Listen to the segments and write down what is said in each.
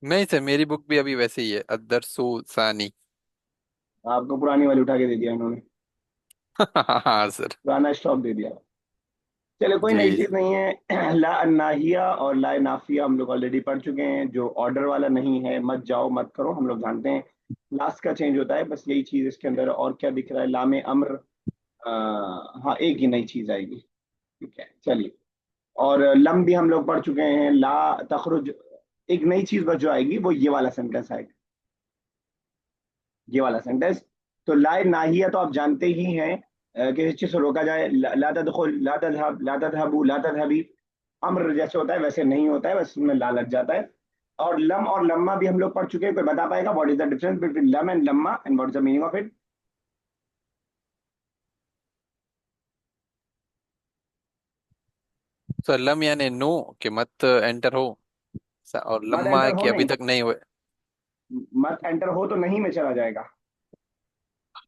नहीं सर, मेरी बुक भी अभी वैसे ही है, अदरसो सानी। आपको पुरानी वाली उठा के दे दिया इन्होंने, हाँ सर। पुराना स्टॉक दे दिया। चलो कोई नई जी। चीज नहीं है। ला नाहिया और ला नाफिया हम लोग ऑलरेडी पढ़ चुके हैं। जो ऑर्डर वाला नहीं है, मत जाओ मत करो, हम लोग जानते हैं। लास्ट का चेंज होता है, बस यही चीज इसके अंदर। और क्या दिख रहा है? लामे अम्र। हाँ, एक ही नई चीज आएगी। ठीक है, चलिए। और लम भी हम लोग पढ़ चुके हैं। ला तखरुज। एक नई चीज बस जो आएगी वो ये वाला सेंटेंस आएगा, ये वाला सेंटेंस। तो ला नाहिया तो आप जानते ही हैं, किसी चीज से रोका जाए। ला तदखुल, ला तذهب, ला तذهبوا, ला तذهبी। अम्र जैसे होता है वैसे नहीं होता है, बस उसमें ला लग जाता है। और लम और लम्मा भी हम लोग पढ़ चुके हैं। कोई बता पाएगा what is the difference between लम एंड लम्मा and what is the meaning of it? Sir लम यानी नो, कि मत एंटर हो। और मत लम्मा एंटर है हो कि अभी नहीं, तक नहीं हुए। मत एंटर हो तो नहीं में चला जाएगा।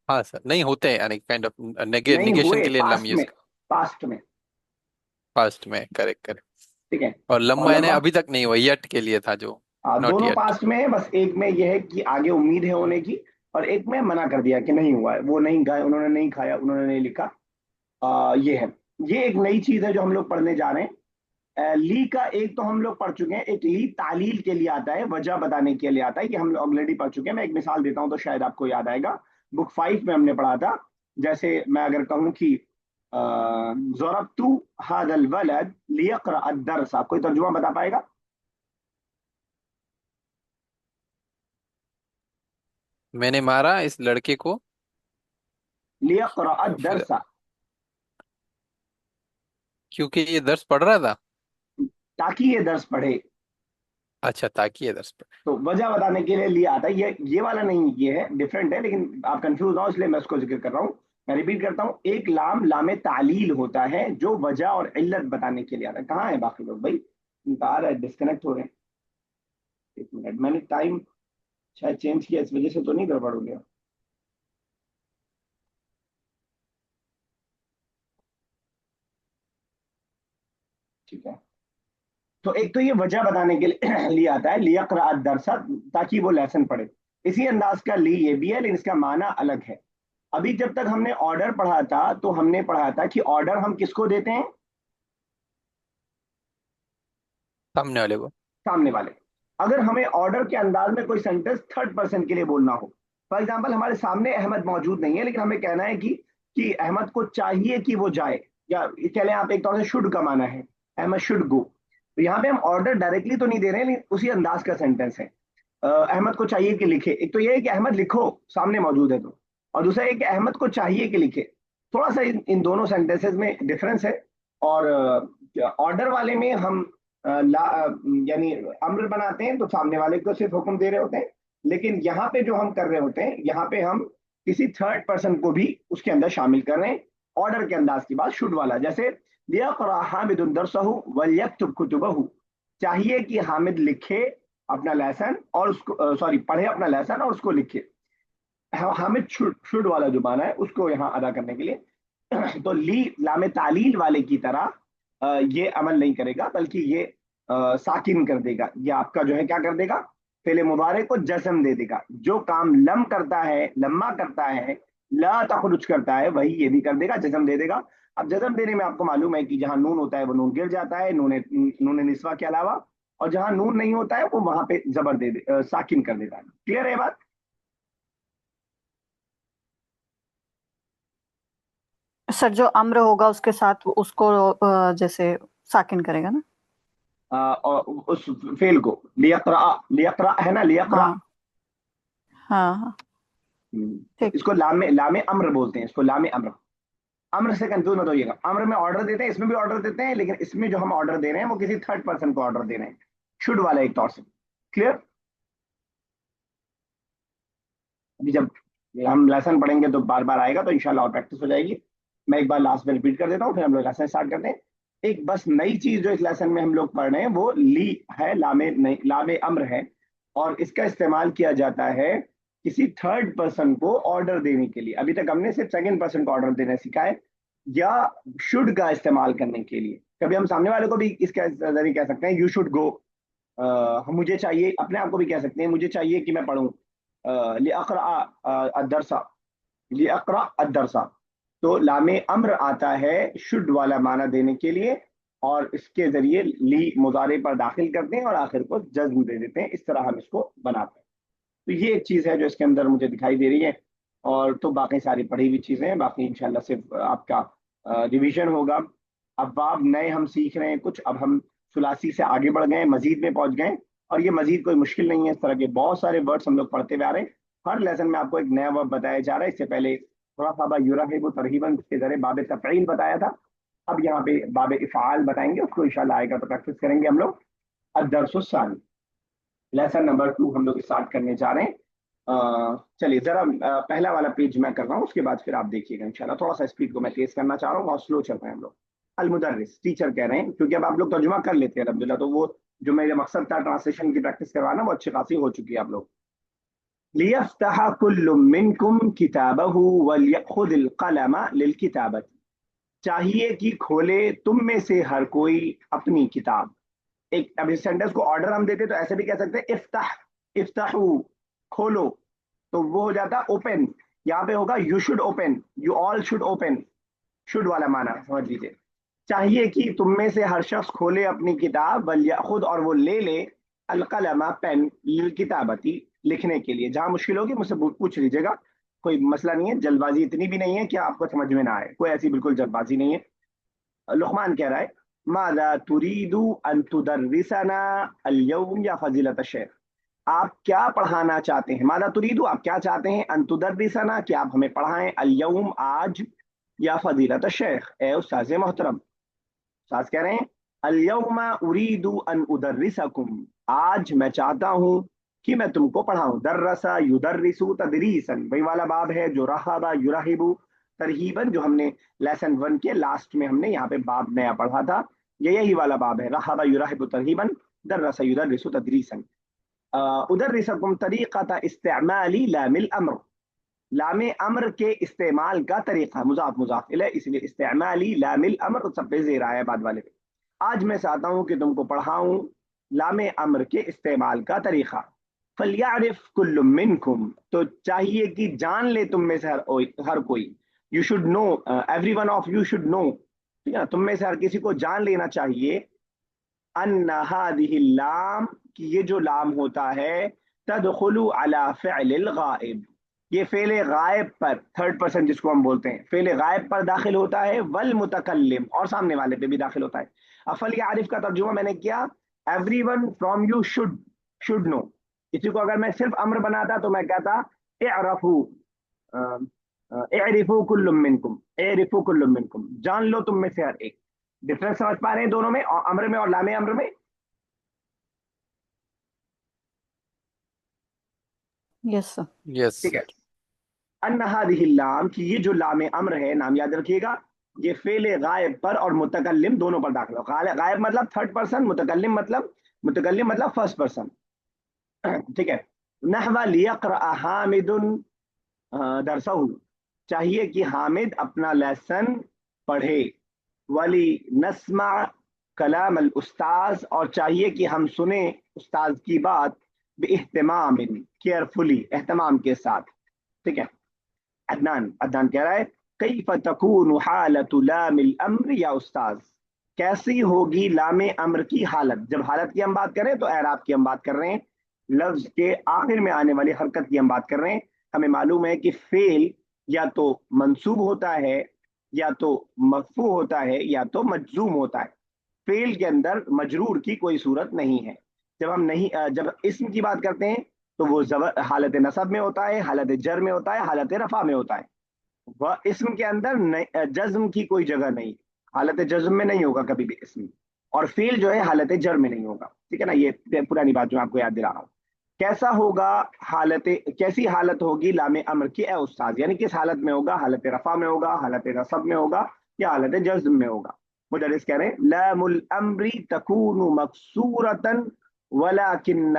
हाँ सर, नहीं होते हैं, यानी काइंड ऑफ नहीं निगेशन हुए, के लिए लम पास्ट यूज। में, पास्ट में। पास्ट में, करेक्ट करेक्ट। ठीक है। और और लम्मा यानी लम्मा, अभी तक नहीं हुआ, यट के लिए था जो। नॉट दोनों येट। पास्ट में है, बस एक में यह है कि आगे उम्मीद है होने की, और एक में मना कर दिया कि नहीं हुआ है, वो नहीं गाय, उन्होंने नहीं खाया, उन्होंने नहीं लिखा। ये है। ये एक नई चीज है जो हम लोग पढ़ने जा रहे हैं। ली का एक तो हम लोग पढ़ चुके हैं। एक ली तालील के लिए आता है, वजह बताने के लिए आता है, कि हम लोग ऑलरेडी पढ़ चुके हैं। मैं एक मिसाल देता हूं तो शायद आपको याद आएगा। बुक 5 में हमने पढ़ा था। जैसे मैं अगर कहूं कि ज़रबतु हादल वलद लियक़रा अद-दर्स, कोई तर्जुमा बता पाएगा? मैंने मारा इस लड़के को। लियक़रा फिर, अद-दर्स, क्योंकि ये दर्स पढ़ रहा था। ताकि ये दर्स पढ़े। अच्छा, ताकि ये दर्स पढ़े। तो वजह बताने के लिए लिया आता है। ये वाला नहीं, ये है डिफरेंट है, लेकिन आप कंफ्यूज ना हो इसलिए मैं उसको जिक्र कर रहा हूँ। मैं रिपीट करता हूँ, एक लाम लामे तालील होता है जो वजह और इल्लत बताने के लिए आता है। कहाँ है बाकी लोग भाई? इनका आ रहा है, डिस्कनेक्ट हो रहे हैं। एक मिनट, मैंने टाइम शायद चेंज किया, इस वजह से तो नहीं गड़बड़ हो गया? ठीक है। तो एक तो ये वजह बताने के लिए लिया आता है, लिया क़राअत दरसा, ताकि वो लेसन पढ़े। इसी अंदाज का ली ये भी है, लेकिन इसका माना अलग है। अभी जब तक हमने ऑर्डर पढ़ा था तो हमने पढ़ा था कि ऑर्डर हम किसको देते हैं? सामने वाले को। सामने वाले। अगर हमें ऑर्डर के अंदाज में कोई सेंटेंस थर्ड पर्सन के लिए बोलना हो, फॉर एग्जाम्पल हमारे सामने अहमद मौजूद नहीं है, लेकिन हमें कहना है कि अहमद को चाहिए कि वो जाए, या कह लें आप, एक तौर से शुड का माना है, अहमद शुड गो। तो यहाँ पे हम ऑर्डर डायरेक्टली तो नहीं दे रहे हैं, लेकिन उसी अंदाज का सेंटेंस है। अहमद को चाहिए कि लिखे। एक तो ये है कि अहमद लिखो, सामने मौजूद है तो। और दूसरा है कि अहमद को चाहिए कि लिखे। थोड़ा सा इन दोनों सेंटेंसेस में डिफरेंस है। और ऑर्डर वाले में हम यानी अम्र बनाते हैं तो सामने वाले को सिर्फ हुक्म दे रहे होते हैं। लेकिन यहाँ पे जो हम कर रहे होते हैं, यहाँ पे हम किसी थर्ड पर्सन को भी उसके अंदर शामिल कर रहे हैं। ऑर्डर के अंदाज की बात, शुड वाला, जैसे लियक़रा हामिदुन दरसहु वलयक्तुब कुतुबहु। चाहिए कि हामिद लिखे अपना लेसन, और उसको सॉरी पढ़े अपना लेसन और उसको लिखे। हामिद शुड, शुड वाला जो माना है उसको यहाँ अदा करने के लिए। तो ली लामे तालील वाले की तरह ये अमल नहीं करेगा, बल्कि ये साकिन कर देगा। ये आपका जो है क्या कर देगा? फेले मुबारे को जस्म दे देगा। जो काम लम करता है, लम्मा करता है, ला तखरुज करता है, वही ये भी कर देगा, जस्म दे देगा। अब जस्म देने में आपको मालूम है कि जहां नून होता है वो नून गिर जाता है, नून निस्वा के अलावा। और जहां नून नहीं होता है वो वहां पे जबर साकिन कर देता है। क्लियर है बात? सर जो अम्र होगा उसके साथ उसको जैसे साकिन करेगा ना। और उस फेल को, लियक़रा, लियक़रा है ना, लियक़रा। हाँ हाँ हाँ। तो ठीक। इसको लामे लामे अम्र बोलते हैं, इसको लामे अम्र। अम्र से कंफ्यूज मत होइएगा। अम्र में ऑर्डर देते हैं, इसमें भी ऑर्डर देते हैं, लेकिन इसमें जो हम ऑर्डर दे रहे हैं वो किसी थर्ड पर्सन को ऑर्डर दे रहे हैं, शुड वाला एक तौर से। क्लियर? अभी जब हम लेसन पढ़ेंगे तो बार बार आएगा, तो इंशाल्लाह और प्रैक्टिस हो जाएगी। मैं एक बार लास्ट में रिपीट कर देता हूँ, फिर हम लोग लेसन स्टार्ट करते हैं। एक बस नई चीज जो इस लेसन में हम लोग पढ़ रहे हैं वो ली है, लामे नहीं, लामे अम्र है। और इसका इस्तेमाल किया जाता है किसी थर्ड पर्सन को ऑर्डर देने के लिए। अभी तक हमने सिर्फ सेकंड पर्सन को ऑर्डर देना सीखा है, या शुड का इस्तेमाल करने के लिए। कभी हम सामने वाले को भी इसका जरिए कह सकते हैं, यू शुड गो, مجھے چاہیے، اپنے آپ کو بھی کہہ سکتے ہیں مجھے چاہیے کہ میں پڑھوں، لأقرأ الدرس، لأقرأ الدرس. تو لام امر آتا ہے شڈ والا معنی دینے کے لیے، اور اس کے ذریعے لی مضارع پر داخل کرتے ہیں اور آخر کو جزم دے دیتے ہیں، اس طرح ہم اس کو بناتے ہیں. تو یہ ایک چیز ہے جو اس کے اندر مجھے دکھائی دے رہی ہے. اور تو باقی ساری پڑھی ہوئی چیزیں ہیں، باقی انشاءاللہ صرف آپ کا ریویژن ہوگا. اب باب نئے ہم سیکھ رہے ہیں کچھ، اب ہم ثلاثی سے آگے بڑھ گئے، مزید میں پہنچ گئے. اور یہ مزید کوئی مشکل نہیں ہے، اس طرح کے بہت سارے ورڈز ہم لوگ پڑھتے ہوئے آ رہے ہیں. ہر لیسن میں آپ کو ایک نیا ورڈ بتایا جا رہا ہے. اس سے پہلے تھوڑا سا یورہب ترہیباً کے ذریعے باب تفعیل بتایا تھا، اب یہاں پہ باب افعال بتائیں گے، اس کو انشاءاللہ آئے گا تو پریکٹس کریں گے ہم لوگ. الدرس الثانی، لیسن نمبر 2 ہم لوگ اسٹارٹ کرنے جا رہے ہیں. چلیے ذرا پہلا والا پیج میں کر رہا ہوں، اس کے بعد پھر آپ دیکھیے گا انشاءاللہ. تھوڑا سا اسپیڈ کو میں تیز کرنا چاہ رہا ہوں، بہت سلو چل رہے ہیں ہم لوگ. المدرس ٹیچر کہہ رہے ہیں، کیونکہ اب آپ لوگ ترجمہ کر لیتے ہیں الحمدللہ، تو وہ جو میرا مقصد تھا ٹرانسلیشن کی پریکٹس کروانا وہ اچھی خاصی ہو چکی ہے آپ لوگ. لِيَفْتَحَ كُلُّ مِنْكُمْ كِتَابَهُ وَلْيَأْخُذِ الْقَلَمَ لِلْكِتَابَةِ. چاہیے کہ کھولے تم میں سے ہر کوئی اپنی کتاب. ایک اب اس سینٹینس کو آرڈر ہم دیتے تو ایسے بھی کہہ سکتے ہیں افتح، افتحو، کھولو، تو وہ ہو جاتا اوپن. یہاں پہ ہوگا you should open, you all should open, should والا معنی سمجھ لیجیے. چاہیے کہ تم میں سے ہر شخص کھولے اپنی کتاب، ولیأخذ اور وہ لے لے، القلم پین، للکتابتی لکھنے کے لیے. جہاں مشکل ہوگی مجھ سے پوچھ لیجیے گا، کوئی مسئلہ نہیں ہے. جلد بازی اتنی بھی نہیں ہے کہ آپ کو سمجھ میں نہ آئے، کوئی ایسی بالکل جلد بازی نہیں ہے. لقمان کہہ رہا ہے ماذا تريد ان تدرسنا اليوم یا فضیلت الشیخ. آپ کیا پڑھانا چاہتے ہیں؟ ماذا تريد، آپ کیا چاہتے ہیں؟ ان تدرسنا، کہ آپ ہمیں پڑھائیں، اليوم آج، یا فضیلت الشیخ، اے استاذ محترم. استاذ کہہ رہے ہیں اليوم اريد ان ادرسکم، آج میں چاہتا ہوں کہ میں تم کو پڑھاؤں. درسا یدرس تدریسا، وہی والا باب ہے جو رحبا یرحب ترہیباً، جو ہم نے لیسن 1 کے لاسٹ میں ہم نے یہاں پہ باب نیا پڑھا تھا. یہ یہی والا باب ہے، رحبا یرحب ترہیباً، درس یدرس تدریسا. ادرسکم طریقۃ استعمال لام الامر، لام امر کے استعمال کا طریقہ، مضاف مضاف الیہ، اس لیے استعمالی لام الامر سب پہ زیر آیا بعد والے پہ. آج میں چاہتا ہوں کہ تم کو پڑھاؤں لام امر کے استعمال کا طریقہ. فلیعرف کل منکم، تو چاہیے کہ جان لے تم میں سے ہر کوئی. You should know, every one of you should know, ٹھیک ہے، تم میں سے ہر کسی کو جان لینا چاہیے. ان هذه اللام، کہ یہ جو لام ہوتا ہے، تدخل على فعل الغائب، یہ فعل غائب پر، تھرڈ پرسن جس کو ہم بولتے ہیں، فعل غائب پر داخل ہوتا ہے، والمتکلم، اور سامنے والے پہ بھی داخل ہوتا ہے. افل عارف کا ترجمہ میں نے کیا، every one from you should know. اسی کو اگر میں صرف امر بناتا تو میں کہتا اعرفو، اعرفو کل منکم، اعرفو کل منکم، جان لو تم میں سے ہر ایک. ڈفرنس سمجھ پا رہے ہیں دونوں میں، امر میں اور لام امر میں؟ Yes sir. यस ٹھیک ہے. सर. ان هذه اللام، کہ یہ جو لام امر ہے، نام یاد رکھیے گا، یہ فعل غائب پر اور متکلم دونوں پر داخل ہو. غائب مطلب تھرڈ پرسن، متکلم مطلب فرسٹ پرسن. ٹھیک ہے. نحو لیقرأ حامد درسہ، چاہیے کہ حامد اپنا لیسن پڑھے. ولی نسمع کلام الاستاذ، اور چاہیے کہ ہم سنیں استاذ کی بات، باہتمام، کیئرفلی، اہتمام کے ساتھ. ٹھیک ہے. عدنان کہہ رہا ہے کیف تکون حالت لام الامر یا استاذ، کیسی ہوگی لام امر کی حالت. جب حالت کی ہم بات کریں تو اعراب کی ہم بات کر رہے ہیں، لفظ کے آخر میں آنے والی حرکت کی ہم بات کر رہے ہیں. ہمیں معلوم ہے کہ فعل یا تو منصوب ہوتا ہے، یا تو مرفوع ہوتا ہے، یا تو مجزوم ہوتا ہے. فعل کے اندر مجرور کی کوئی صورت نہیں ہے. جب اسم کی بات کرتے ہیں تو وہ حالت نصب میں ہوتا ہے، حالت جر میں ہوتا ہے، حالت رفع میں ہوتا ہے. وہ اسم کے اندر جزم کی کوئی جگہ نہیں، حالت جزم میں نہیں ہوگا کبھی بھی اسم. اور فعل جو ہے حالت جر میں نہیں ہوگا. ٹھیک ہے نا، یہ پرانی بات جو آپ کو یاد دلا رہا ہوں. کیسا ہوگا کیسی حالت ہوگی لام امر کی اے استاد، یعنی کس حالت میں ہوگا، حالت رفع میں ہوگا، حالت نصب میں ہوگا، یا حالت جزم میں ہوگا. مدرس کہہ رہے ہیں لام الامر تکون مکسورۃ ولکن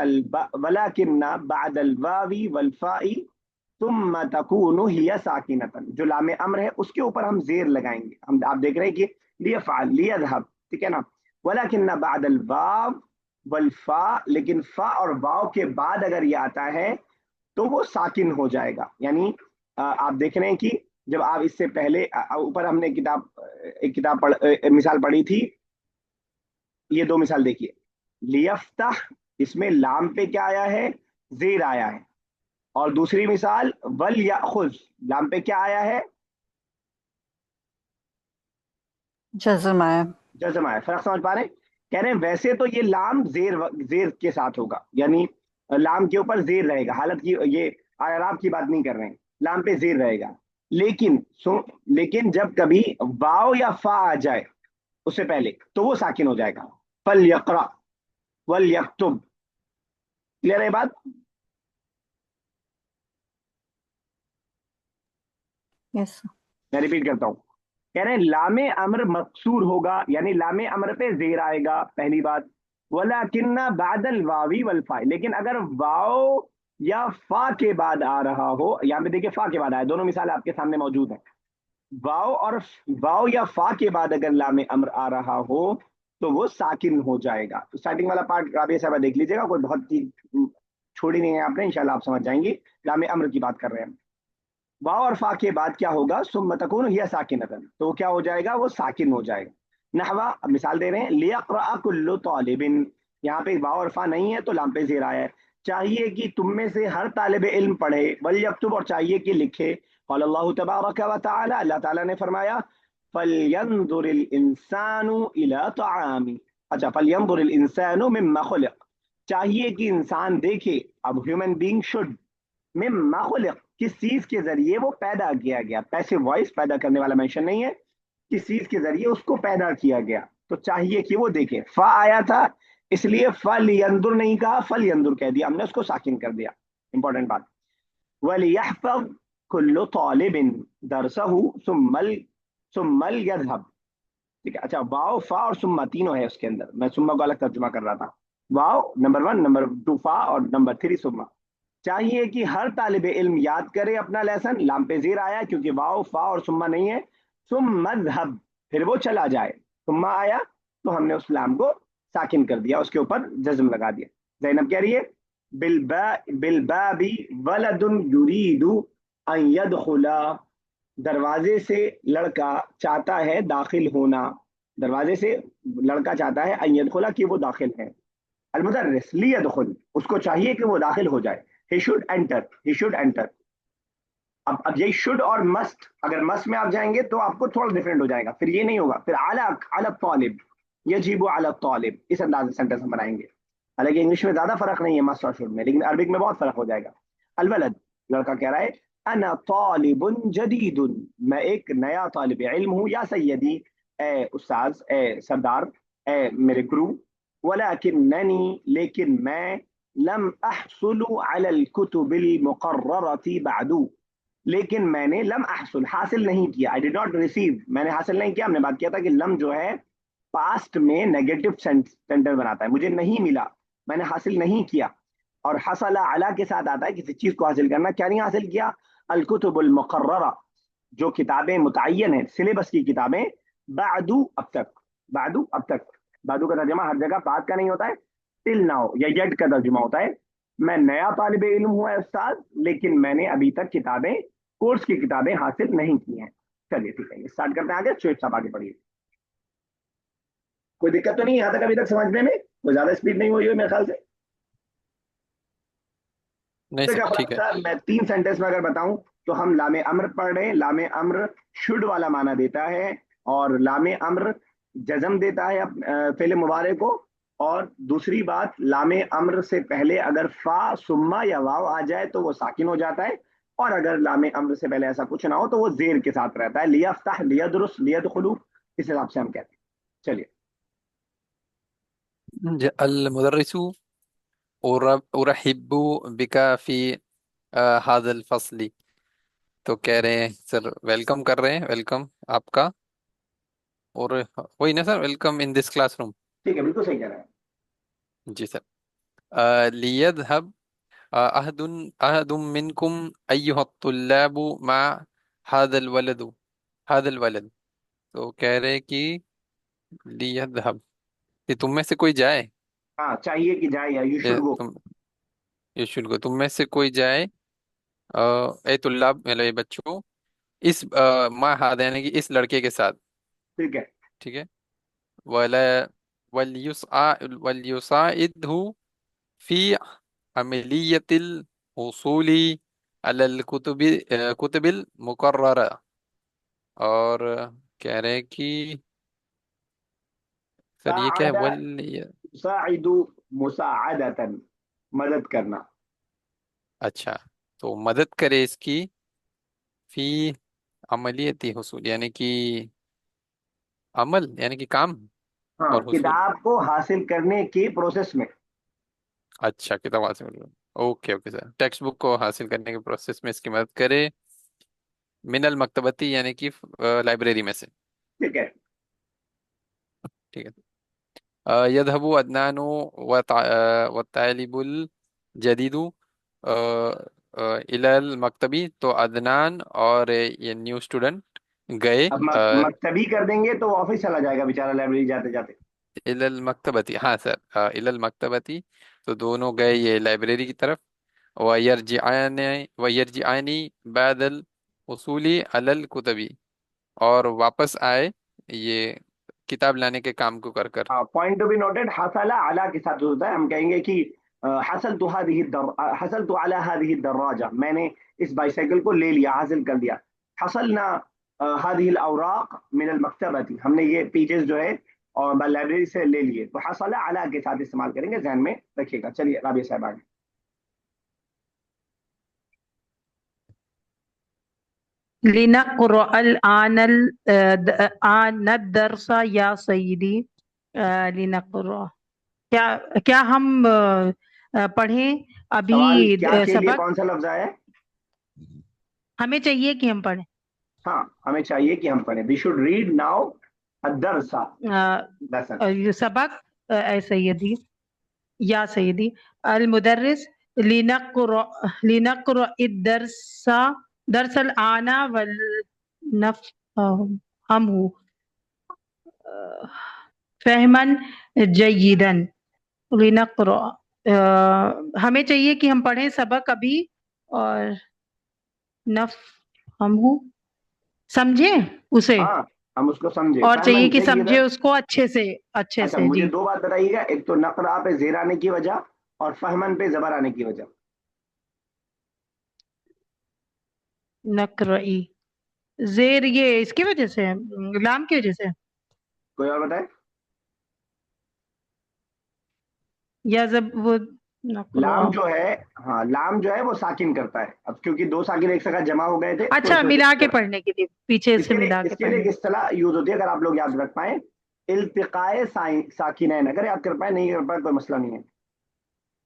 بعد الواو والفاء ثم تکون ہی ساکنۃ. جو لام امر ہے اس کے اوپر ہم زیر لگائیں گے. آپ دیکھ رہے ہیں کہ لیفعل، لیذهب، ٹھیک ہے نا. ولکن بعد الواو वल्फा, लेकिन फा और वाव के बाद अगर ये आता है तो वो साकिन हो जाएगा। यानी आप देख रहे हैं कि जब आप इससे पहले ऊपर हमने एक किताब मिसाल पढ़ी थी। ये दो मिसाल देखिए। लियफ्ताह, इसमें लाम पे क्या आया है? जेर आया है। और दूसरी मिसाल वल याखुज, लाम पे क्या आया है? जज्म आया। जज्म आया। फर्क समझ पा रहे हैं? कह रहे हैं वैसे तो ये लाम जेर जेर के साथ होगा, यानी लाम के ऊपर जेर रहेगा। हालत की ये आराब की बात नहीं कर रहे हैं, लाम पे जेर रहेगा। लेकिन लेकिन जब कभी वाव या फा आ जाए उससे पहले तो वो साकिन हो जाएगा। फल यकरा वल यक्तुब। क्लियर है बात? यस। मैं रिपीट करता हूँ। कह रहे हैं लामे अमर मकसूर होगा, यानी लामे अमर पे जेर आएगा, पहली बात। वलाकिन्ना बादल वावी वल फा, लेकिन अगर वाव या फा के बाद आ रहा हो, यहाँ पे देखिए फा के बाद आया, दोनों मिसाल आपके सामने मौजूद है। वाव और वाव या फा के बाद अगर लामे अमर आ रहा हो तो वो साकिन हो जाएगा। तो स्टार्टिंग वाला पार्ट राबिया साहब देख लीजिएगा, कोई बहुत चीज छोड़ी नहीं है आपने, इंशाल्लाह आप समझ जाएंगे। लामे अमर की बात कर रहे हैं। वाव और फा के बाद क्या होगा? सुम्म तकून हिया साकिनतन, तो क्या हो जाएगा? वो साकिन हो जाएगा। नहवा, अब मिसाल दे रहे हैं। लियक़रा कुल्लु तालिबिन, यहाँ पे वाव और फा नहीं है तो लाम पे ज़ेर आया है। चाहिए कि तुम में से हर तालिब इल्म पढ़े, वल यक्तुब, और चाहिए कि लिखे। क़ाल अल्लाहु तबारक व तआला, अल्लाह ताला ने फरमाया फलयंजुरिल इंसानु इला तआमी। अच्छा, फलयंजुरिल इंसानु मिम्मा खुलिक, चाहिए कि इंसान देखे। अब ह्यूमन बीइंग शुड, मिम्मा खुलिक, किस चीज के जरिए वो पैदा किया गया। पैसिव वॉइस, पैदा करने वाला मेंशन नहीं है, किस चीज के जरिए उसको पैदा किया गया। तो चाहिए कि वो देखे। फा आया था इसलिए फल यंदुर नहीं कहा, फल यंदुर कह दिया, हमने उसको साकिन कर दिया। इंपॉर्टेंट बात। वलियहफज़ कुल्लु तालिबिन दरसहु सुम्मल सुम्मल यذهब। ठीक है। अच्छा, वाव फा और सुम्मा तीनों है उसके अंदर, मैं सुम्मा को अलग तर्जुमा कर रहा था। वाव नंबर वन, नंबर टू फा, और नंबर थ्री सुम्मा। चाहिए कि हर तालिब इल्म याद करे अपना लेसन। लाम पे जीर आया क्योंकि वाव फा और सुम्मा नहीं है। सुम मजहब, फिर वो चला जाए। सुम्मा आया तो हमने उस लाम को साकिन कर दिया, उसके ऊपर जज्म लगा दिया। जैनब कह रही है बिलबाबी वलदुन युरीदु अन यदखुला, दरवाजे से लड़का चाहता है दाखिल होना। दरवाजे से लड़का चाहता है अन यदखुला, कि वो दाखिल है। अलमुदर्रिस लियदखुल, उसको चाहिए कि वो दाखिल हो जाए। He should enter, he should enter. अब ये शुड और मस्ट, अगर मस्ट में आप जाएंगे तो आपको थोड़ा डिफरेंट हो जाएगा, फिर ये नहीं होगा। फिर आला अला तालिब यजीबु अला तालिब, इस अंदाज से सेंटेंस हम बनाएंगे। हालांकि इंग्लिश में ज्यादा फर्क नहीं है मस्ट और शुड में, लेकिन अरबिक में बहुत फर्क हो जाएगा। अलवलद, लड़का कह रहा है अना तालिबुन जदीदुन, मैं एक नया तालिब इल्म हूँ। या सैयदी, ए उस्ताज, ए सरदार, ए मेरे गुरु। वलाकिन्ननी, लेकिन मैं, लम अहसुलु अलल कुतुबिल मुकर्ररती बादू, लेकिन मैंने लम अहसुल, हासिल नहीं किया। आई डिड नॉट रिसीव, मैंने हासिल नहीं किया। हमने बात किया था कि लम जो है पास्ट में नेगेटिव सेंटेंस बनाता है। मुझे नहीं मिला, मैंने हासिल नहीं किया। और हसला अला के साथ आता है किसी चीज को हासिल करना। क्या नहीं हासिल किया? अलकुतुबुल मुकर्ररा, जो किताबें मुतय्यन है, सिलेबस की किताबें। बादू, अब तक। बादू, अब तक। बादू का तर्जमा हर जगह बाद का नहीं होता है, टिल नाउ या येट का तर्जुमा होता है। मैं नया तालिब इल्म हुआ है उस्ताद, लेकिन मैंने अभी तक किताबें, कोर्स की किताबें हासिल नहीं की हैं। चलिए ठीक है, स्टार्ट करते हैं आगे। शुएब साहब आगे पढ़िए। कोई दिक्कत तो नहीं यहाँ तक अभी तक समझने में? कोई ज्यादा स्पीड नहीं हुई है मेरे ख्याल से। नहीं तो सर क्या ठीक फर्क है। था? मैं तीन सेंटेंस में अगर बताऊं तो हम लामे अम्र पढ़ रहे हैं। लामे अम्र शुड वाला माना देता है, और लामे अम्र जजम देता है फेले मुबारे को। और दूसरी बात, लामे अम्र से पहले अगर फा सुम्मा या वाव आ जाए तो वो साकिन हो जाता है। और अगर लामे अम्र से पहले ऐसा कुछ ना हो तो वो जेर के साथ रहता है। लियफ्ताह, लियदरुस, लियदखुलू, इस हिसाब से हम कहते हैं। चलिए। अल मुदर्रिसु उरहिब्बु बिका फी हादल फसली, तो कह रहे हैं सर वेलकम कर रहे हैं, वेलकम आपका। और वही ना sir, welcome in this classroom. ठीक है, बिल्कुल सही कह रहे हैं। जी सर। लियदहब अहदुन अहदुम मिनकुम अय्युहा तुल्लाबु मा हादल वलदु, हादल वलद, तो कह रहे हैं कि लियदहब, कि तुम में से कोई जाए हाँ, चाहिए कि जाए, या यू शुड गो। तुम, ये शुड गो, तुम में से कोई जाए, ए तुल्लाब, मतलब ये बच्चों, इस माँ हाद यानी कि इस लड़के के साथ। ठीक है। ठीक है। वला वलयुसाइदहु फी अमलियतिल हुसूली अलल कुतुबिल मुकर्ररा। और कह रहे हैं कि सर ये क्या है, साअदा वल, युसाइदु मुसाअदतन, मदद करना। अच्छा, तो मदद करे इसकी, फी अमलियती हुसूल यानी कि अमल यानी कि काम, हाँ, और हुसूल, किताब को हासिल करने की प्रोसेस में। अच्छा किताब हासिल करना। Okay okay sir, text book को हासिल करने के प्रोसेस में इसकी मदद करे, मिनल मकतबती यानी कि लाइब्रेरी में से। ठीक है। ठीक है। यदहबु अदनानु व तालिबुल जदीदु इलल मकतबी, तो अदनान और ये न्यू स्टूडेंट गए अब मकतबी कर देंगे तो ऑफिस चला जाएगा बेचारा लाइब्रेरी जाते जाते। इलल मकतबती, हाँ सर, इलल मकतबती, तो दोनों गए ये लाइब्रेरी की तरफ। वयरजिआनी बादल उसूली अलल कुतबी, और वापस आए ये किताब लाने के काम को कर कर। हाँ, पॉइंट टू बी नोटेड, हसला अला के साथ होता है। हम कहेंगे कि हसल तो अला हादिही दर्राजा, मैंने इस बाइसाइकिल को ले लिया, हासिल कर लिया। हसलना हादिही औराक मिन अल मकतबती, हमने ये पेजेस जो है और लाइब्रेरी से ले लिए। तो हसला अला के साथ इस्तेमाल करेंगे, ध्यान में रखिएगा। चलिए राबिया साहब आगे। लिनक़रअल आन दर्स या सय्यदी। लिनक़रा, क्या क्या हम पढ़ें अभी सवाल क्या के लिए सबक? कौन सा लफ्ज आया है? हमें चाहिए कि हम पढ़ें हाँ, हमें चाहिए कि हम पढ़ें। वी शुड रीड नाउ अदरसा, लेसन। ये सबक। ऐ सय्यदी या सय्यदी। अल मुदर्रिस लिनक़रा इद्दर्सा दरसल आना वल नफ हम हूँ फहमन जयीदन। लिनक़रा, हमें चाहिए कि हम पढ़ें सबक अभी, और नफ हम हूँ, समझें उसे, हाँ, हम उसको समझे, और चाहिए फहमन कि समझे जय्यदन। उसको अच्छे से, अच्छे अच्छा, से मुझे जी। दो बात बताइएगा, एक तो नकरा पे जेर आने की वजह, और फहमन पे जबर आने की वजह। नकरई, जेर ये इसकी वजह से, लाम की वजह से, कोई और बताए? या जब वो नकरा। लाम जो है, हाँ, लाम जो है वो साकिन करता है। अब क्योंकि दो साकिन एक साथ जमा हो गए थे तो अच्छा, इस वजह मिला से के जरा। पढ़ने के लिए, पीछे से मिला के इसके लिए एक पढ़ने। इस्तेलाह यूज होती है, अगर आप लोग याद रख पाए, इल्तिकाए साकिनैन। अगर याद कर पाए, नहीं कर पाए, कोई मसला नहीं है,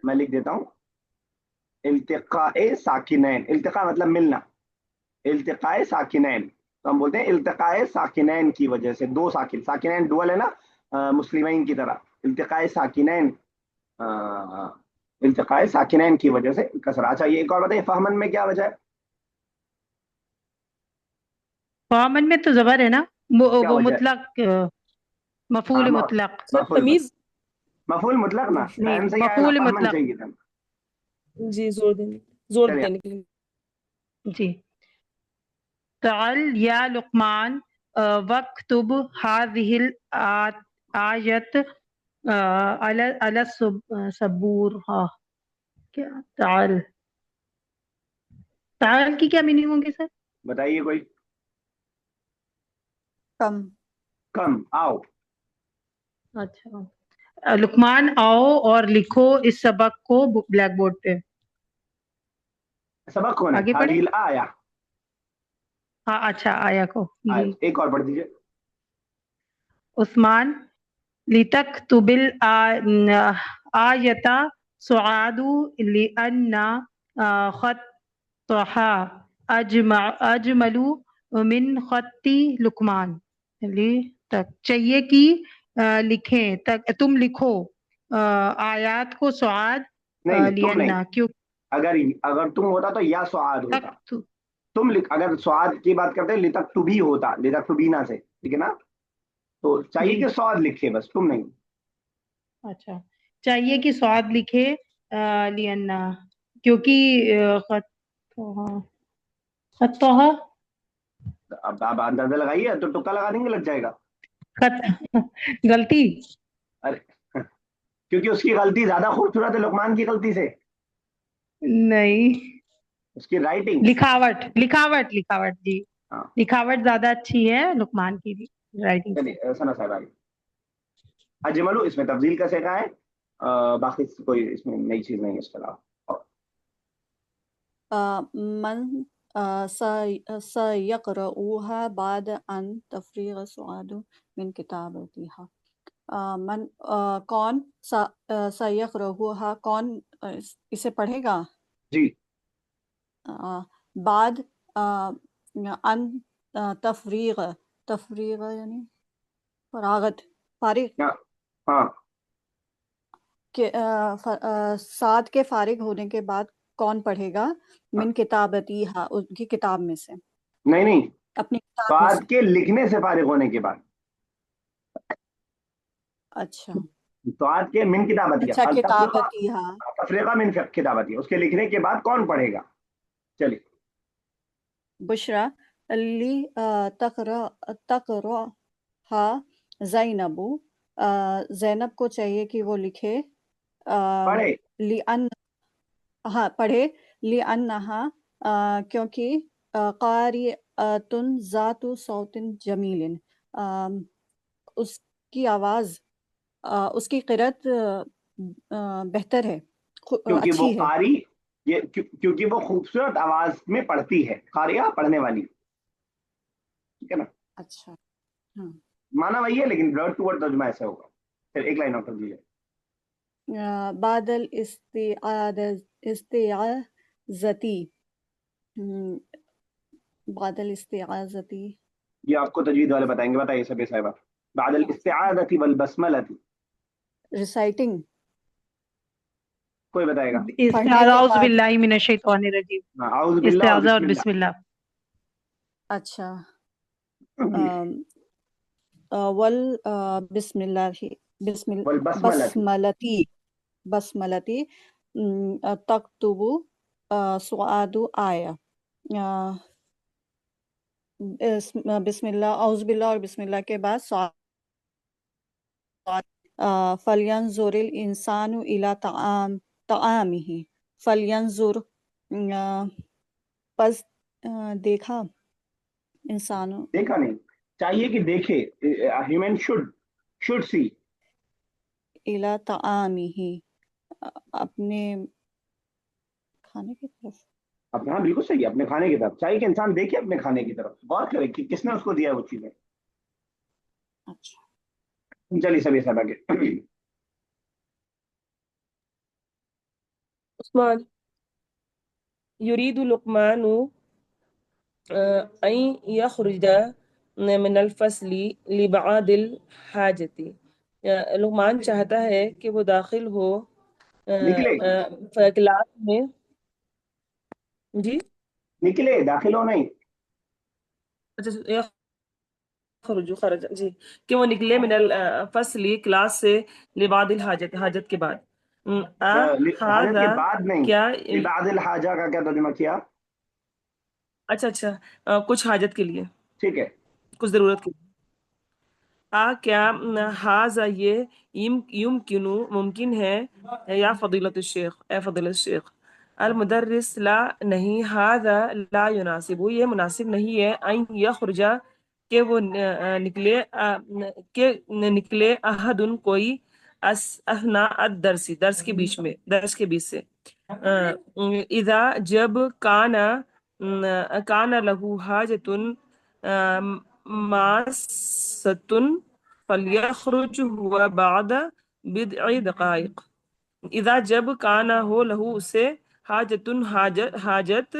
मैं लिख देता हूँ। इल्तिकाए साकिनैन, इल्तिका मतलब मिलना, इल्तिकाए साकिनैन। तो हम बोलते हैं इल्तिकाए साकिनैन की वजह से, दो साकिन, साकिनैन डुअल है ना, मुस्लिमैन की तरह। इल्तिकाए साकिनैन, इल्तिकाए साकिनैन की वजह से कसरा। अच्छा, ये एक और बताइए, फहमन में क्या वजह है? कॉमन में तो जबर है ना, क्या वो वजह है? मुतलक, हाँ, मफूल मुतलक। सर मफूल मुतलक, तमीज। मफूल मुतलक ना, नहीं, फहम सही आया ना, मफूल फहमन मुतलक। चाहिए था। जी, जोर चलिए। देने के लिए। जी। ताल या लुकमान वक्तुब हाज़िहिल आयत अला अला सबूर। हाँ, क्या ताल, ताल की क्या मीनिंग होगी सर? बताइए कोई। कम। कम, आओ। अच्छा, लुकमान आओ और लिखो इस सबक को ब्लैक बोर्ड पे। सबक कौन है? आगे पढ़े। हादिल आया। हाँ, अच्छा, आया को आया, जी। एक और पढ़ दीजिए। उस्मान लितक्तुबिल आयता सुआदु लिअन्ना खत्तहा अजमलु मिन खत्ती लुकमान। ली तक चाहिए कि लिखें, तक तुम लिखो आयात को, सुआद नहीं नहीं, तुम नहीं। लिअन्ना, क्यों अगर अगर तुम होता तो या स्वाद होता। तक। तुम लिख, अगर स्वाद की बात करते हैं, लितक टू भी होता, लितक टू बीना से, ठीक है ना? तो चाहिए जी, कि स्वाद लिखे, बस तुम नहीं। अच्छा, چاہیے کہ سعاد لکھے لینا، کیونکہ خطہ اب آپ اندازہ لگائیے، تو ٹکا لگا دیں گے لگ جائے گا. خط غلطی ارے کیونکہ اس کی غلطی زیادہ خوبصورت ہے لقمان کی غلطی سے، نہیں، اس کی رائٹنگ. لکھاوٹ لکھاوٹ لکھاوٹ جی، ہاں لکھاوٹ زیادہ اچھی ہے لقمان کی رائٹنگ سے۔ چلیے ثنا صاحب آگے. اجملو اس میں تفضیل کا سیکھا ہے، باقی کوئی اس میں نئی چیز نہیں ہے اس کے علاوہ. من سيقرأها بعد أن تفرغ سعاد من كتابتها. من کون سيقرأها، کون اسے پڑھے گا؟ جی بعد ان تفریغ، تفریغ یعنی فراغت، فارغ ہاں ہاں کے سعد کے فارغ ہونے کے بعد کون پڑھے گا؟ من کتابتی، ہاں ان کی کتاب میں سے، نہیں نہیں، اپنی کتاب میں سے. بات کے لکھنے سے فارغ ہونے کے بعد. اچھا تو آج کے من کتابتیہ اچھا التفریقہ، کتابتی، ہاں. تفریقہ من کتابتیہ، اس کے لکھنے کے بعد کون پڑھے گا؟ چلیے. بشرا لی تقرأ زینب، زینب کو چاہیے کہ وہ لکھے، پڑھے. لأن، ہاں پڑھے، لأنہا کیونکہ قاریۃ ذات صوت جمیل، اس کی آواز، اس کی قرأت بہتر ہے، کیونکہ وہ اچھی ہے. قاری، یہ کیونکہ وہ خوبصورت آواز میں پڑھتی ہے، قاریہ پڑھنے والی، ٹھیک ہے نا. اچھا ہاں. مانا وہی ہے لیکن ورڈ ٹو ورڈ ترجمہ ایسا ہوگا. پھر ایک لائن اور کر دیجیے. بعد الاستعاذتی، بعد الاستعاذتی، یہ آپ کو تجوید والے بتائیں گے، بتائیے سب صاحبہ. بعد الاستعاذۃ والبسملۃ، ریسائٹنگ، کوئی بتائے گا؟ پڑھنے استعاذہ کے اعوذ بعد. باللہ من الشیطان الرجیم، ہاں، اعوذ باللہ اور استعاذہ اور بسم اللہ. بسم اللہ۔ اچھا ول بسم اللہ، والبسملۃ، بسملتی، بسملتی تکتب سعاد آیا. بسم اللہ، اعوذ باللہ اور بسم اللہ کے بعد سعاد. فَلْيَنْظُرِ الْإِنسَانُ إِلَىٰ طَعَامِهِ، فَلْيَنْظُرْ پس دیکھا انسان، دیکھا نہیں، چاہیے کہ دیکھے. Human should see. إِلَىٰ طَعَامِهِ اپنے کھانے کی طرف. اب ہاں بالکل صحیح ہے، اپنے کھانے کی طرف چاہیے کہ انسان دیکھے، اپنے کھانے کی طرف غور کرے کہ کس نے اس کو دیا وہ چیزیں. اچھا چلیے سبھی صاحب آگے. عثمان. يريد لقمان أن يخرج من الفصل لبعض الحاجة. لقمان چاہتا ہے کہ وہ داخل ہو نکلے کلاس میں. جی نکلے، داخل ہو نہیں. اچھا، خرج جی، کہ وہ نکلے من الفصل کلاس سے، لبعض الحاجت، حاجت کے بعد. حاجت کے هذا بعد نہیں، کیا، لبعض الحاجہ کا کیا ترجمہ کیا؟ اچھا کچھ حاجت کے لیے، ٹھیک ہے. کچھ ضرورت کے لیے. کیا حاضہ یہ یمکنو ممکن ہے، یا فضیلت الشیخ، اے فضیلت الشیخ. المدرس لا نہیں، حاضہ لا یناسب یہ مناسب نہیں ہے، ان یخرجہ کہ وہ نکلے احدن کوئی، اثناء الدرس درس کے بیچ میں، درس کے بیچ سے. اذا جب کانا لہو حاجتن ماستن فلیخرج ہوا بعد بضع دقائق. اذا جب کانا ہو لہو اسے، حاجتن حاجت،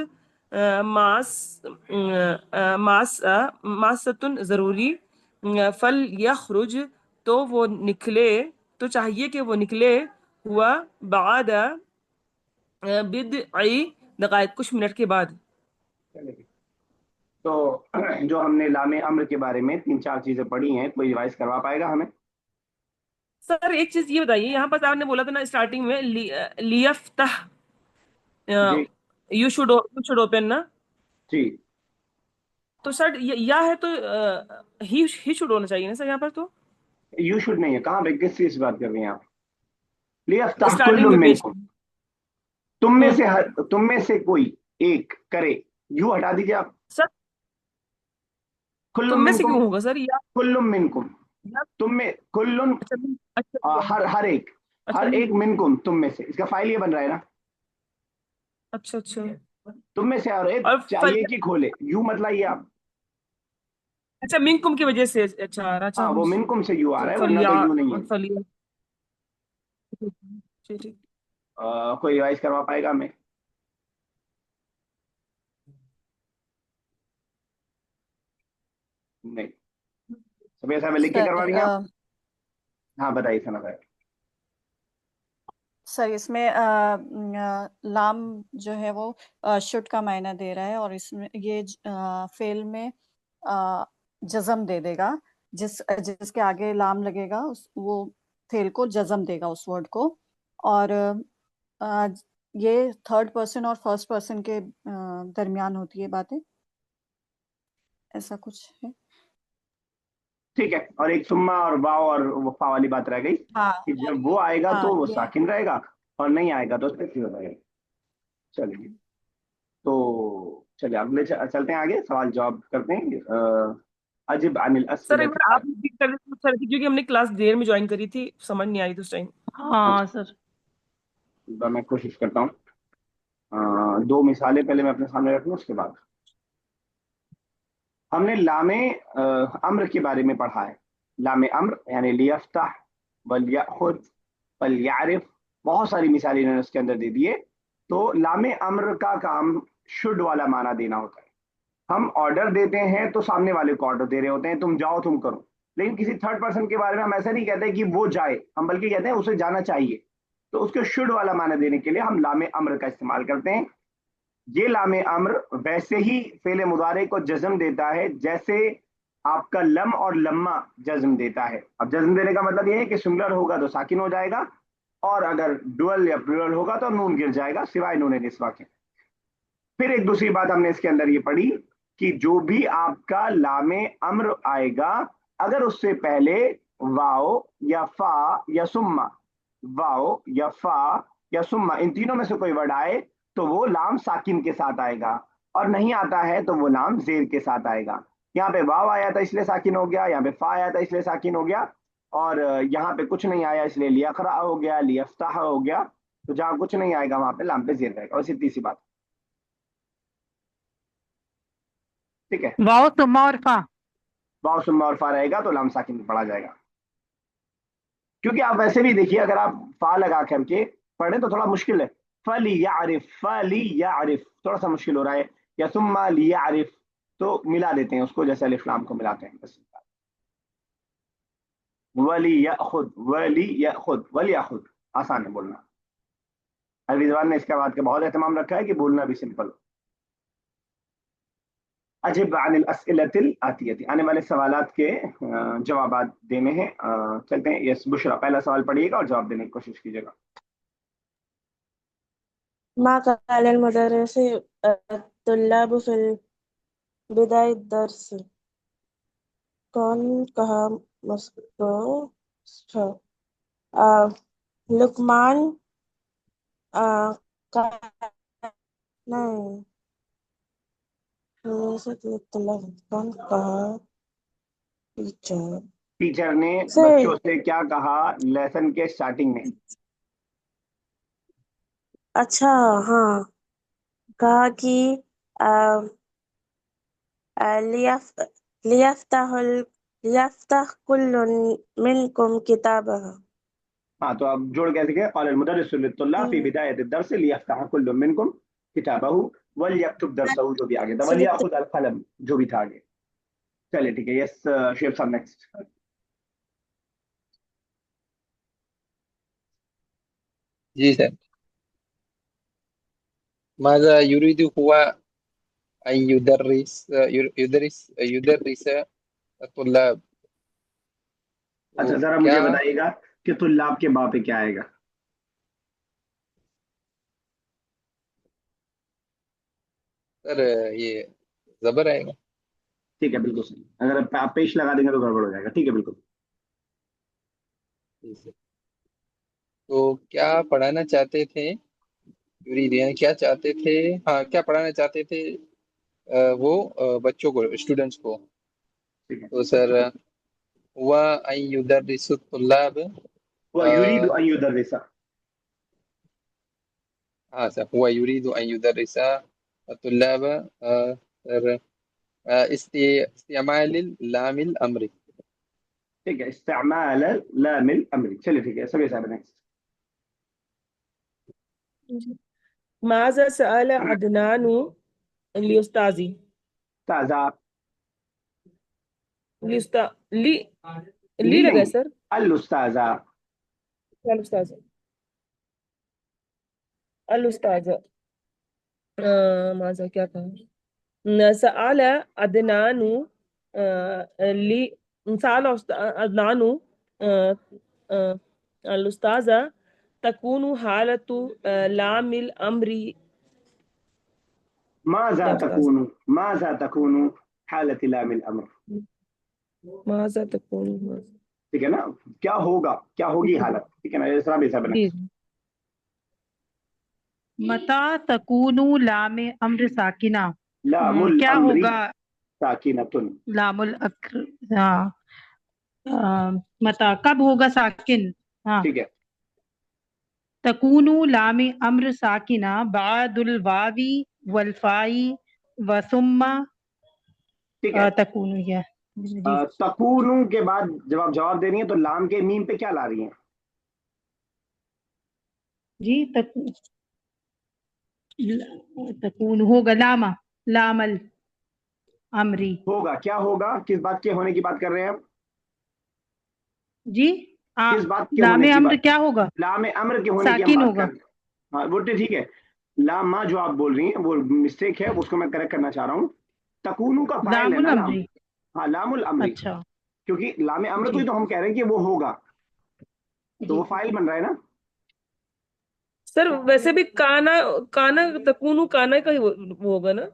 ماستن ضروری، فلیخرج تو وہ نکلے، تو چاہیے کہ وہ نکلے، ہوا بعد بضع دقائق کچھ منٹ کے بعد. تو جو ہم نے لام امر کے بارے میں 3-4 چیزیں پڑھی ہیں، کوئی ریوائز کروا پائے گا ہمیں؟ सर एक चीज ये बताइए, यहाँ पर आपने बोला था ना स्टार्टिंग में लियफ्ताह, जी यू शुड ओपन ना, जी। तो सर या है तो ही शुड होना चाहिए ना सर यहाँ पर तो, यू शुड नहीं है, कहाँ पे किस चीज की बात कर रही हैं आप? लियफ्ताह स्टार्टिंग कुल्लुम में पेज। मिनकुम, तुम में हम्म। से तुम में से कोई एक करे। यू हटा दीजिए आप। सर तुम कुल्लुम में से मिनकुम, क्यों होगा सर, या, कुल्लुम मिनकुम, या तुम में कुल्लुन, अच्छा अच्छा हर हर एक, अच्छा हर एक मिनकुम, तुम में से, इसका फाइल ये बन रहा है ना, अच्छा अच्छा। तुम में से और एक और चाहिए कि खोले, यू मत लाइए आप। अच्छा मिनकुम की वजह से अच्छा आ रहा, अच्छा हाँ, हम, वो मिनकुम से यू आ तो रहा है, वरना तो फलिया, यू नहीं है। फलिया, ठीक ठीक। कोई रिवाइज करवा पाएगा हमें? नहीं। सब ऐसा में लिख के करवा सर रही हैं आप? हाँ बताइए सना भाई। सर इसमें लाम जो है वो शुड का मायना दे रहा है, और इसमें ये फेल में जज़म दे देगा, जिसके आगे लाम लगेगा वो फेल को जज़म देगा उस वर्ड को। और अ, ये थर्ड पर्सन और फर्स्ट पर्सन के दरमियान होती है बातें, ऐसा कुछ है। ठीक है, और एक सुम्मा और वाव और वो फा वाली बात रह गई हाँ कि और जब वो ये, आएगा हाँ तो वो ये, साकिन रहेगा, और नहीं आएगा तो उसमें फिर रहेगा। चलिए, तो चलिए अगले चलते हैं आगे, सवाल जवाब करते हैं। अजिब अनिल सर एक अस्इलति, बार आप रिपीट कर दें सर, क्योंकि हमने क्लास देर में ज्वाइन करी थी, समझ नहीं आई थी उस टाइम। हाँ सर। मैं कोशिश करता हूँ। दो मिसालें पहले मैं अपने सामने रखूँ, उसके बाद हमने लामे अम्र के बारे में पढ़ा है। लामे अम्र यानी लियफ्ताह, वल याखुद, वल यारिफ, बहुत सारी मिसालें इन्होंने उसके अंदर दे दिए। तो लामे अम्र का काम शुड वाला माना देना होता है। हम ऑर्डर देते हैं तो सामने वाले को ऑर्डर दे रहे होते हैं, तुम जाओ तुम करो। लेकिन किसी थर्ड पर्सन के बारे में हम ऐसा नहीं कहते कि वो जाए, हम बल्कि कहते हैं उसे जाना चाहिए। तो उसके शुड वाला माना देने के लिए हम लामे अम्र का इस्तेमाल करते हैं। ये लामे अम्र वैसे ही फेले मुदारे को जज्म देता है जैसे आपका लम और लम्मा जज्म देता है। अब जज्म देने का मतलब ये है कि सिंगुलर होगा तो साकिन हो जाएगा, और अगर डुअल या प्लूरल होगा तो नून गिर जाएगा, सिवाय नून निस्वा के। फिर एक दूसरी बात हमने इसके अंदर ये पढ़ी कि जो भी आपका लामे अम्र आएगा, अगर उससे पहले वाओ या फा या सुम्मा, वाओ या फा या सुम्मा, इन तीनों में से कोई वर्ड आए तो वो लाम साकिन के साथ आएगा, और नहीं आता है तो वो लाम जेर के साथ आएगा। यहाँ पे वाव आया था इसलिए साकिन हो गया, यहाँ पे फा आया था इसलिए साकिन हो गया, और यहाँ पे कुछ नहीं आया इसलिए लियखरा हो गया, लियफ्ताह हो गया। तो जहाँ कुछ नहीं आएगा वहां पे लाम पे जेर रहेगा। और सीधी सी बात, ठीक है। वाओ तुम्मा और फा। वाव सुम्मा और फा रहेगा तो लाम साकिन पढ़ा जाएगा। क्योंकि आप वैसे भी देखिए, अगर आप फा लगा करके पढ़े तो थोड़ा मुश्किल है। फली यारिफ थोड़ा सा मुश्किल हो रहा है, या सुम्मा लियारिफ, तो मिला देते हैं उसको जैसे अलिफ लाम को मिलाते हैं बस। वली याखुद आसान है बोलना। अरबी जबान ने इसका बात का बहुत एहतमाम रखा है कि बोलना भी सिंपल हो। अजिब अनिल अस्इलतिल आतियति, आने वाले सवालात के जवाबात देने हैं। चलते हैं। यस बुशरा, पहला सवाल पढ़िएगा और जवाब देने की कोशिश कीजिएगा। ما قال المدرس الطلاب في بداية الدرس. कौन कहा मुझको लुकमान का नहीं कौन कहा टीचर टीचर ने से बच्चों से क्या कहा लेसन के स्टार्टिंग में? अच्छा हाँ कहा कि आ, लियफ लियफ्ताह लियफ्ताह कुल्लुन मिनकुम किताबह. हाँ, तो आप जोड़ कैसे गए? क़ाल मुदर्रिसु लित्तुल्लाब फी बिदायत दर्स लियफ्तह कुल्लु मिनकुम किताबहु वलयक्तुब दर्सहु, जो भी आगे था, वलयाखुद अल कलम जो भी था आगे। चलिए ठीक है। यस शेफ साहब नेक्स्ट। जी सर। माज़ा युरीदु हुआ अन युदर्रिस तुल्लाब, अच्छा वो जरा क्या? मुझे बताइएगा, کہ طلاب کے با پہ کیا آئے گا؟ سر یہ زبر آئے گا. ٹھیک ہے، بالکل صحیح. اگر آپ پیش لگا دیں گے تو گڑبڑ ہو جائے گا. ٹھیک ہے، بالکل. جی سر. تو کیا پڑھانا چاہتے تھے یریدین کیا چاہتے تھے، ہاں کیا پڑھانا چاہتے تھے وہ بچوں کو، اسٹوڈنٹس کو. ٹھیک ہے. تو سر ہوا ان یدرس الطلاب، وہ یرید ان یدرس. ہاں سر ہوا یرید ان یدرس الطلاب. سر استعمال لام الامر. ٹھیک ہے، استعمال لام الامر. چلیے ٹھیک ہے، سبھی صاحب نیکسٹ. ماذا سأل عدنان لأستاذي تازہ. لأستا لي لی لي لگا ہے نہیں، سر. الاستاذہ. الأستاذ الأستاذ ماذا کیا کہا. سأل عدنان لي سأل عدنان الأستاذ تكون حالة لام الأمر. ماذا يا أستاذ تكون، ماذا تكون حالة لام الامر. ماذا تكون. ٹھیک ہے نا، کیا ہوگا، کیا ہوگی حالت. ٹھیک ہے نا، اس طرح بھی صاحب جی. نیکسٹ. متا تکونو لام امر ساکنہ. لام کیا الامر ہوگا ساکنۃ. لام الاکر. ہاں متا کب ہوگا ساکن. ہاں ٹھیک ہے. تکونو لام امر ساکنہ بعد الواوی والفائی وثم ٹھیک ہے. تکونو. یہ جی تکون کے بعد جب آپ جواب دے رہی ہیں تو لام کے میم پہ کیا لا رہی ہیں؟ جی تکون ہوگا لاما لام الامری. ہوگا کیا ہوگا، کس بات کے ہونے کی بات کر رہے ہیں ہم؟ جی کس بات کے لام ہونے کی امر بات؟ کیا ہوگا، لام امر کے ہونے کی ہم ساکن بات ہوگا. کر رہے ہیں. ہاں وہ تو ٹھیک ہے. لام ما جو آپ بول رہی ہیں وہ مسٹیک ہے، اس کو میں کریکٹ کرنا چاہ رہا ہوں. تکونو کا فاعل لام ہے نا لام. الامری. ہاں لام الامری، اچھا کیونکہ لام امر کو جی ہی تو ہم کہہ رہے ہیں کہ وہ ہوگا، تو جی وہ فاعل بن رہا ہے نا. سر ویسے بھی کانا کانا تکونو کانا کا ہی وہ ہوگا نا. ہاں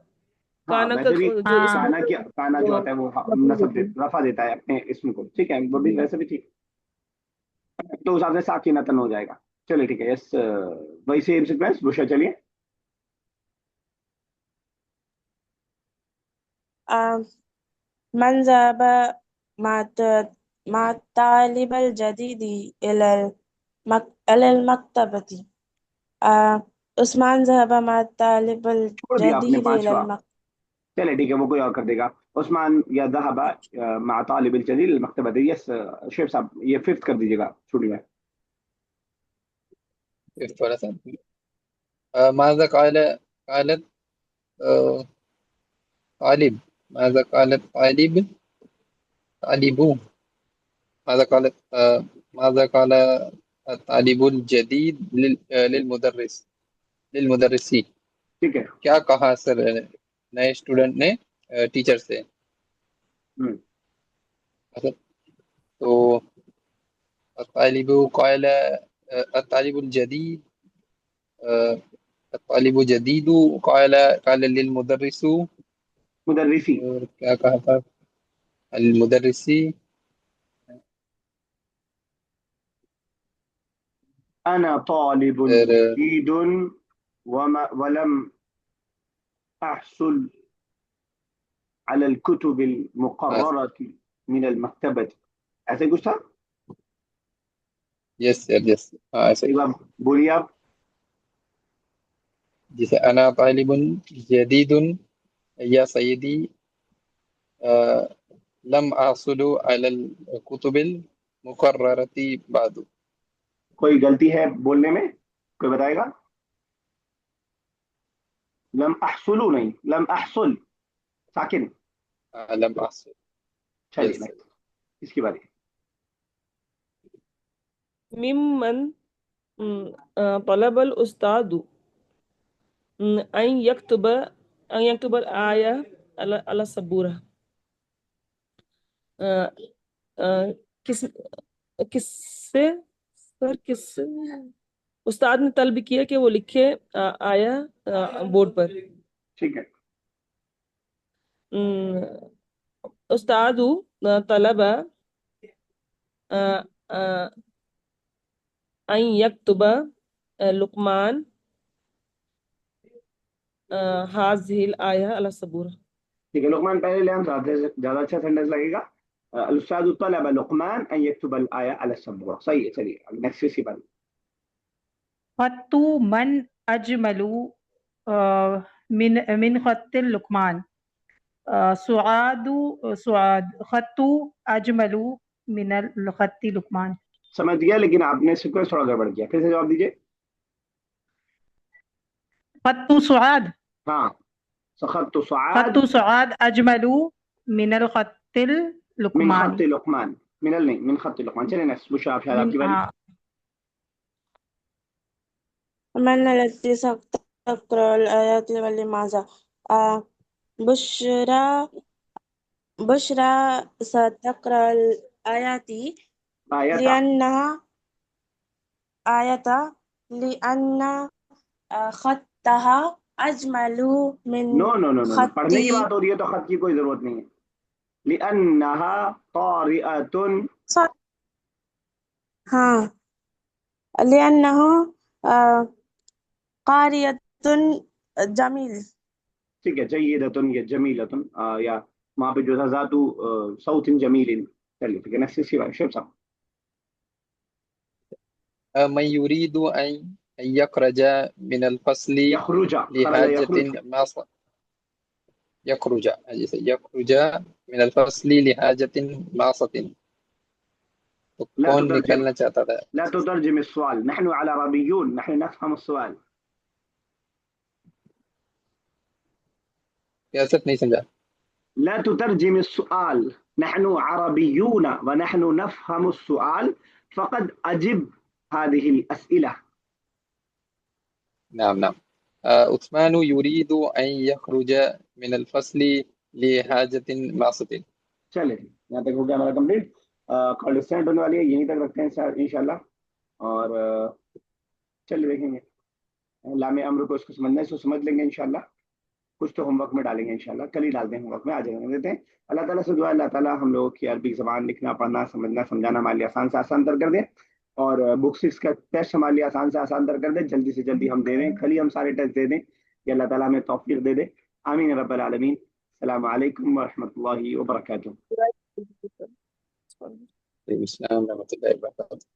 کانا کا ویسے بھی جو اس ہاں کانا جو ہوتا ہے وہ نصب رفع دیتا ہے اپنے اسم کو. ٹھیک ہے، وہ بھی ویسے بھی ٹھیک. تو اس حساب سے ساکنتن ہو جائے گا. چلیے ٹھیک ہے. یس وہی سیم سیکوینس. بشرا چلیے. من ذهب مع الطالب الجديد إلى المكتبة. عثمان ذهب مع الطالب چھوڑ دیا آپ نے الجديد إلى پانچواں. المكتبة. چلے ٹھیک ہے، وہ کوئی اور کر دے گا. عثمان یا ذهب مع طالب الجلیل المکتبہ. یس شیخ صاحب یہ ففتھ کر دیجیے گا چھوٹی میں. تھوڑا سا ماذا قالت طالب. ماذا قالت طالبو. ماذا قال الطالب الجديد للمدرسی. ٹھیک ہے. کیا کہا سر نئے اسٹوڈنٹ نے ٹیچر سے. تو الطالب قال الطالب الجديد الطالب جدید قال للمدرس. مدرسی. اور کیا کہا تھا المدرسی. انا طالب پھر جدید ولم احصل على الكتب المقررة من المكتبة. ایسے کچھ تھا. یس سر یس ہاں ایسے. ایک بار بولیے آپ. جیسے انا طالب جدید یا سیدی لم احصل على الكتب المقررة بعد. کوئی غلطی ہے بولنے میں؟ کوئی بتائے گا؟ لم احصل نہیں، لم احصل ساکن. لم احصل. چلیے یس سر. نیکسٹ. اس کی باری. ممن طلب الأستاذ أن يكتب الآية على السبورة. کس کس سے سر کس استاد نے طلب کیا کہ وہ لکھے آیا بورڈ پر. ٹھیک ہے. استاد طلب ان یکتب لقمان هذه الآية على السبورة. ٹھیک ہے. لقمان پہلے لے ہم زیادہ اچھا سینٹینس لگے گا. الاستاذ طلب لقمان ان يكتب الآية على السبورة. صحیح ہے. چلیے نیکسٹ اسی پر. خط من اجمل من خط لقمان. سعاد خط اجمل من الخط لقمان. سمجھ گیا لیکن آپ نے سیکوینس تھوڑا گڑبڑ کیا. پھر سے جواب دیجیے. خط سعاد ہاں خط سعاد خط سعاد اجمل من الخط من لقمان. خط لقمان. من نہیں من خط لقمان. چلیں نیکسٹ بشرا آپ شاید آپ کی باری. ہاں من التي ستقرأ الآيات ولماذا؟ بشرى ستقرأ الآيات آیت لأنها لأن خطها أجمل من نو نو نو نو پڑھنے کی خطي. بات ہو رہی ہے تو خط کی کوئی ضرورت نہیں ہے. لأنها قارئة. ها لأنه قارئة جميل. ٹھیک ہے. جیدتن یا جمیلتن یا وہاں پہ جو تھا ذاتو صوت جمیل. چلیے ٹھیک ہے نیکسٹ اسی بار شیخ صاحب. من يريد أن يخرج من الفصل یخرج خرج یخرج. لحاجة ماسة. يخرج يخرج من الفصل لحاجة ماسة. تو لا کون تترجم نکلنا چاہتا تھا؟ لا تترجم السؤال. نحن على عربيون نحن نفهم السؤال. ریاست نہیں سمجھا. لا تترجم السؤال. نحن عربيون ونحن نفهم السؤال فقد أجب هذه الأسئلة. نعم نعم. عثمان يريد أن يخرج من الفصل لحاجة ماسة. چلے یہاں تک ہو گیا ہمارا کمپلیٹ. کال اسٹینڈ ہونے والی ہے یہیں تک رکھتے ہیں انشاءاللہ. اور چلے دیکھیں گے لام امر کو اس کو سمجھنا ہے اس کو سمجھ لیں گے انشاءاللہ. کچھ تو ہوم ورک میں ڈالیں گے انشاءاللہ. کل ہی ڈالتے ہیں ہوم ورک میں. آج دیتے ہیں. اللہ تعالیٰ سے دعا اللہ تعالیٰ ہم لوگوں کی عربی زبان لکھنا پڑھنا سمجھنا سمجھانا ہمارے لیے آسان سے آسان تر کر دے. اور بک 6 کا ٹیسٹ ہمارے لیے آسان سے آسان تر کر دے. جلدی سے جلدی ہم دے دیں. کل ہی ہم سارے ٹیسٹ دے دیں. کہ اللہ تعالیٰ ہمیں توفیق دے دے. آمین رب العالمین. السلام علیکم ورحمۃ اللہ وبرکاتہ. السلام ورحمۃ اللہ وبرکاتہ.